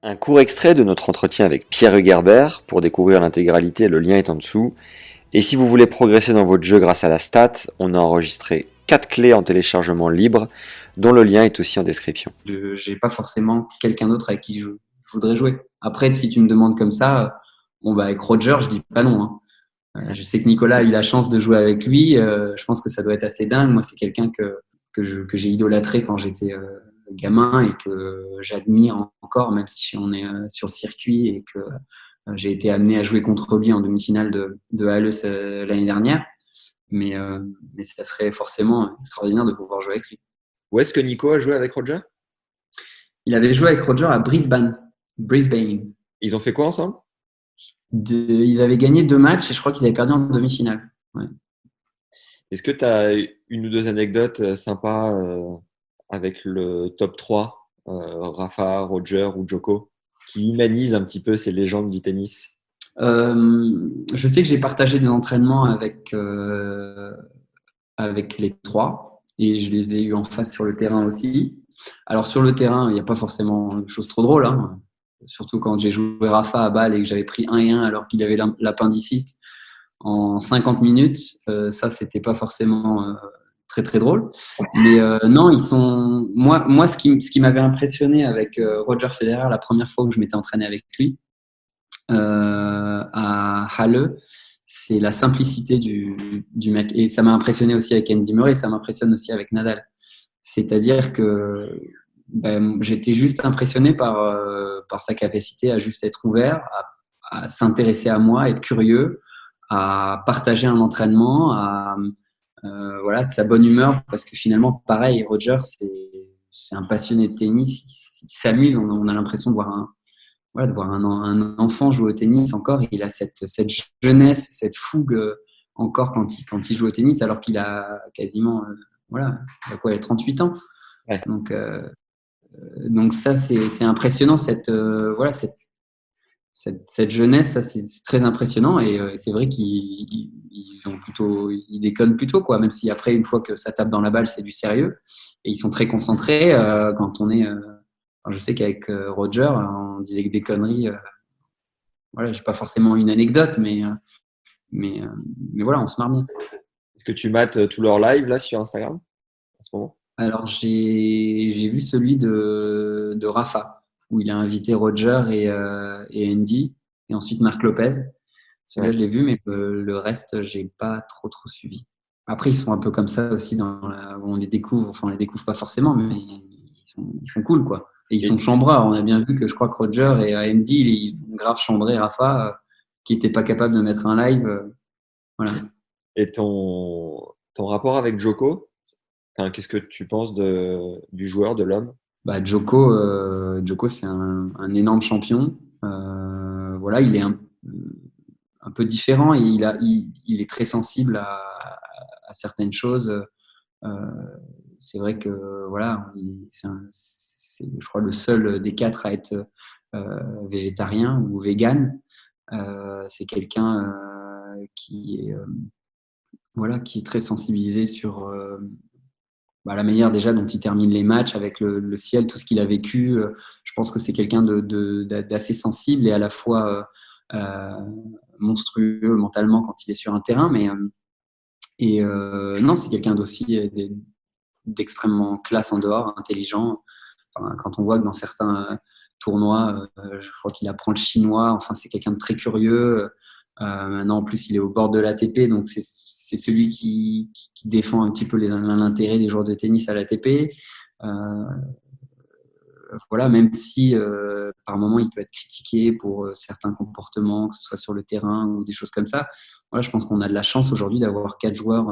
Un court extrait de notre entretien avec Pierre Hugerbert. Pour découvrir l'intégralité, le lien est en dessous. Et si vous voulez progresser dans votre jeu grâce à la stat, on a enregistré 4 clés en téléchargement libre, dont le lien est aussi en description. J'ai pas forcément quelqu'un d'autre avec qui je voudrais jouer. Après, si tu me demandes comme ça, bon bah avec Roger, je dis pas non, hein. Je sais que Nicolas a eu la chance de jouer avec lui. Je pense que ça doit être assez dingue. Moi, c'est quelqu'un que j'ai idolâtré quand j'étais gamin et que j'admire encore, même si on est sur le circuit et que j'ai été amené à jouer contre lui en demi-finale de ALS l'année dernière. Mais ça serait forcément extraordinaire de pouvoir jouer avec lui. Où est-ce que Nico a joué avec Roger? Il avait joué avec Roger à Brisbane. Brisbane. Ils ont fait quoi ensemble? Ils avaient gagné 2 matchs et je crois qu'ils avaient perdu en demi-finale. Ouais. Est-ce que tu as une ou deux anecdotes sympas avec le top 3, Rafa, Roger ou Djoko, qui humanisent un petit peu ces légendes du tennis? Je sais que j'ai partagé des entraînements avec les trois et je les ai eu en face sur le terrain aussi. Alors sur le terrain, il n'y a pas forcément de choses trop drôles, hein. Surtout quand j'ai joué Rafa à Bâle et que j'avais pris 1-1 alors qu'il avait l'appendicite en 50 minutes. Ça, c'était pas forcément très très drôle. Mais non, ils sont. Moi, ce qui m'avait impressionné avec Roger Federer la première fois où je m'étais entraîné avec lui à Halle, c'est la simplicité du mec. Et ça m'a impressionné aussi avec Andy Murray, ça m'impressionne aussi avec Nadal. C'est-à-dire que j'étais juste impressionné par sa capacité à juste être ouvert, à s'intéresser à moi, à être curieux, à partager un entraînement, voilà, de sa bonne humeur. Parce que finalement, pareil, Roger, c'est un passionné de tennis. Il s'amuse, on a l'impression de voir voilà, de voir un enfant jouer au tennis encore. Il a cette jeunesse, cette fougue encore quand il joue au tennis, alors qu'il a quasiment, voilà, il a quoi, il a 38 ans. Ouais. Donc ça, c'est impressionnant, voilà, cette jeunesse, ça, c'est très impressionnant. Et c'est vrai ils déconnent plutôt, quoi, même si après, une fois que ça tape dans la balle, c'est du sérieux. Et ils sont très concentrés quand on est. Enfin, je sais qu'avec Roger, on disait que des conneries. Voilà, j'ai pas forcément une anecdote, mais, euh, mais voilà, on se marre bien. Est-ce que tu mates tous leurs lives là sur Instagram en ce moment? Alors, j'ai vu celui de Rafa, où il a invité Roger et Andy, et ensuite Marc Lopez. Celui-là, Ouais. je l'ai vu, mais le reste, j'ai pas trop suivi. Après, ils sont un peu comme ça aussi on les découvre, enfin, on les découvre pas forcément, mais ils sont cool, quoi. Et ils sont Et, chambrards. On a bien vu que je crois que Roger et Andy, ils ont grave chambré Rafa, qui était pas capable de mettre un live. Voilà. et ton rapport avec Djoko, enfin, qu'est-ce que tu penses du joueur, de l'homme? Bah, Djoko, c'est un énorme champion. Voilà, il est un peu différent et il est très sensible à certaines choses. Euh, c'est vrai que voilà, c'est, je crois, le seul des quatre à être végétarien ou vegan. C'est quelqu'un qui est voilà, qui est très sensibilisé sur la manière déjà dont il termine les matchs avec le ciel, tout ce qu'il a vécu. Je pense que c'est quelqu'un d'assez sensible et à la fois monstrueux mentalement quand il est sur un terrain. Non, c'est quelqu'un d'aussi d'extrêmement classe en dehors, intelligent. Enfin, quand on voit que dans certains tournois, je crois qu'il apprend le chinois. Enfin, c'est quelqu'un de très curieux. Maintenant, en plus, il est au bord de l'ATP, donc c'est celui qui défend un petit peu l'intérêt des joueurs de tennis à l'ATP. Voilà, même si par moment il peut être critiqué pour certains comportements, que ce soit sur le terrain ou des choses comme ça. Voilà, je pense qu'on a de la chance aujourd'hui d'avoir 4 joueurs,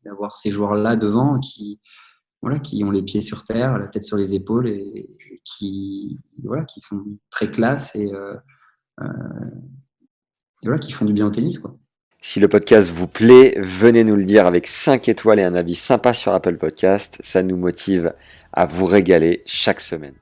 d'avoir ces joueurs-là devant voilà, qui ont les pieds sur terre, la tête sur les épaules et voilà, qui sont très classe euh, et voilà, qui font du bien au tennis, quoi. Si le podcast vous plaît, venez nous le dire avec 5 étoiles et un avis sympa sur Apple Podcast. Ça nous motive à vous régaler chaque semaine.